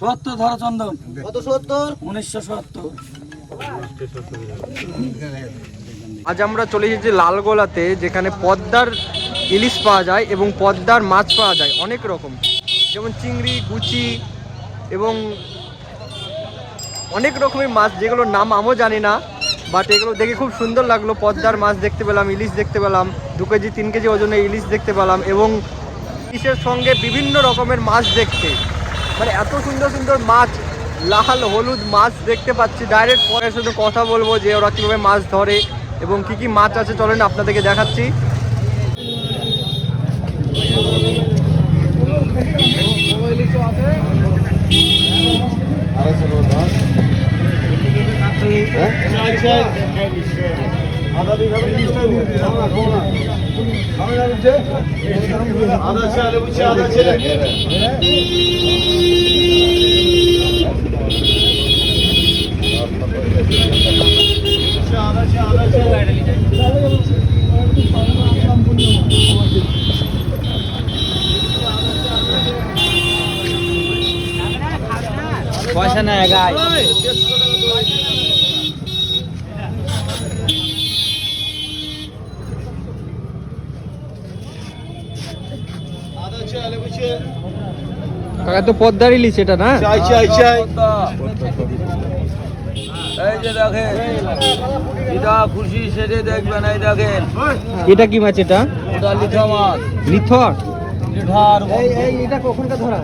70 ধরা চন্দন। কত 70? 1970। আজ আমরা চলে এসেছি লালগোলাতে, যেখানে পদ্মার ইলিশ পাওয়া যায় এবং পদ্মার মাছ পাওয়া যায় অনেক রকম, যেমন চিংড়ি, গুচি এবং অনেক রকমের মাছ, যেগুলোর নাম আমিও জানি না, বাট এগুলো দেখে খুব সুন্দর লাগলো। পদ্মার মাছ দেখতে পেলাম, ইলিশ দেখতে পেলাম, 2 কেজি 3 কেজি ওজনের ইলিশ দেখতে পেলাম এবং ইলিশের সঙ্গে বিভিন্ন রকমের মাছ দেখতে, মানে এত সুন্দর সুন্দর মাছ, লাল হলুদ মাছ দেখতে পাচ্ছি। ডাইরেক্ট পরে শুধু কথা বলবো যে ওরা কীভাবে মাছ ধরে এবং কি কি মাছ আছে, চলেন আপনাদেরকে দেখাচ্ছি। পয়সা নাই গাই। কাকা তো পদ্মার ইলিশ এটা না? এই যে দেখেন, এটা খুশি সেটা দেখবেন। এই দেখেন, এটা কি মাছ? এটা ওটা লিঠা মাছ। লিথর? লিঠার এটা কখনকার ধরা?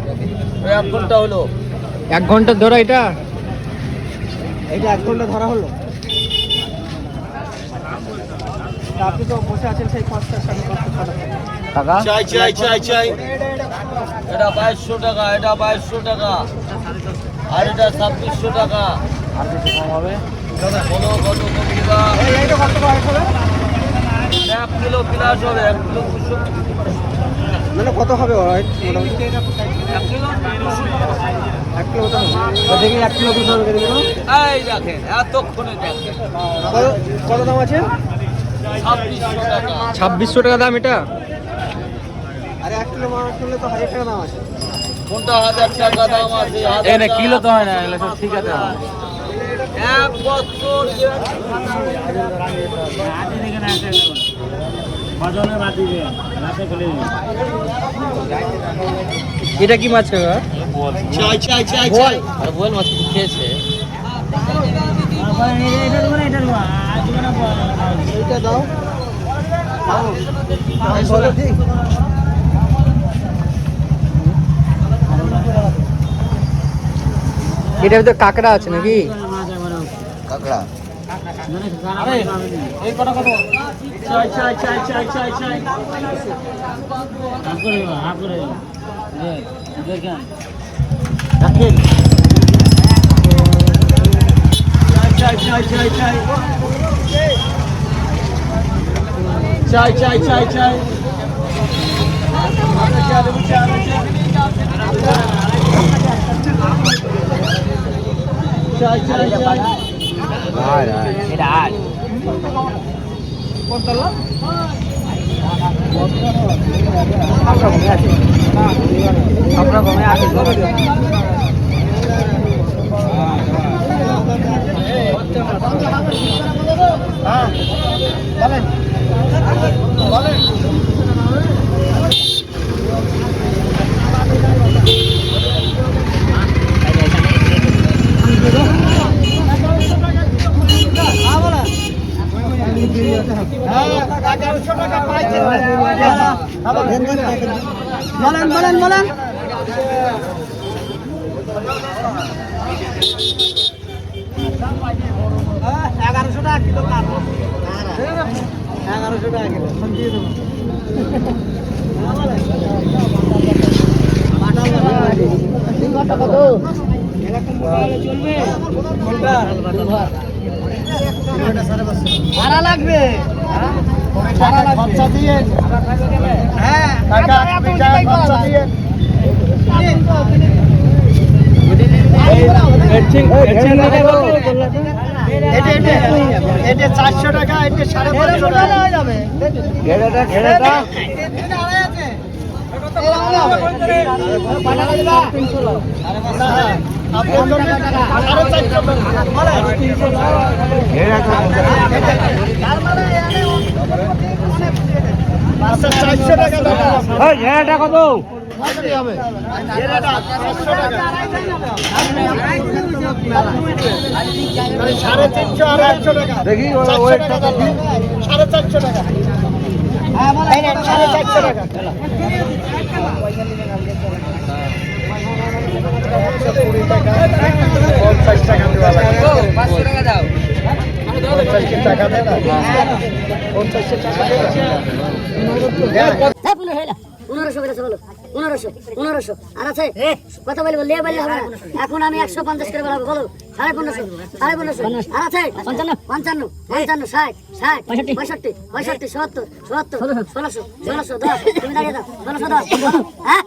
1 ঘন্টা হলো। 1 ঘন্টার ধরা এটা? এটা 1 ঘন্টা ধরা হলো। আপনি তো বসে আছেন সেই 5টা 5:30 কাকা চাই এটা 2200 টাকা, এটা 2200 টাকা, আর এটা 2600 টাকা। আর কিছু কম হবে? বলো কত কমিবা? এইটা কত করে হবে? 1 কিলো প্লাস হবে, 1 কিলো 200। মানে কত হবে? মোটামুটি 1 কিলো 1 কিলো মতো হবে। দেখি 1 কিলো 200 করে দিবেন। এই দেখেন, এতক্ষণে দেখেন কত দাম আছে? 2600 টাকা। 2600 টাকা দাম এটা? আর 1 কিলো মাছ করলে তো 1000 টাকা দাম আছে। কোনটা 1000 টাকা দাম আছে? এনে কিলো তো হয় না, এগুলো সব ঠিক আছে। 1 বছর এটা কি মাছ কাকা? চাই বোয়াল মাছ খেয়েছে। এইটা দাও। এটার ভিতরে কাঁকড়া আছে নাকি? কাকড়া এই কত কত? চাই দেখেন চাই এটা আজ আপনার কমে আছে। বলেন 1100 টাকা কিলো। 1100 টাকা কিলো দিয়ে দেবো। ভাড়া লাগবে, খরচা দিয়ে। হ্যাঁ এটা 400 টাকা, এটা 550 টাকা হয়ে যাবে। কত? দেখি ওয়েটটা কত? 450 টাকা। 450 টাকা। আর আছে কথা বলবো লে বললে হবে না। এখন আমি 150 করে বলবো, বলো 1550 1550 আর আছে 55 55 55 60 60 65 65 70 70 1600 1600 10 তুমি দাঁড়িয়ে দাও 1610 হ্যাঁ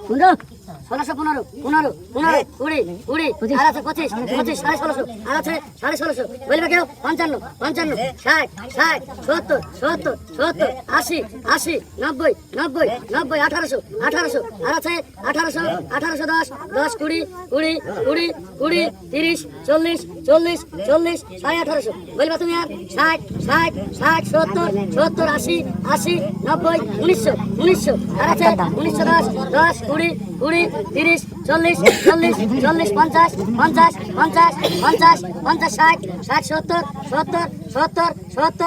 1615 15 15 20 20 আর আছে 25 25 1650 আর আছে 1650 বলবে কেউ 55 55 60 60 70 70 70 80 80 90 90 90 1800 1800 আর আছে 1800 1810 10 20 20 20 20 30 40 40 40 1850 বলবা তুমি আর 60 60 60 70 70 80 80 90 1900 1900 আর আছে 1910 10 20 20 30 40 40 40 50 50 50 50 50 60 60 70 70 70 70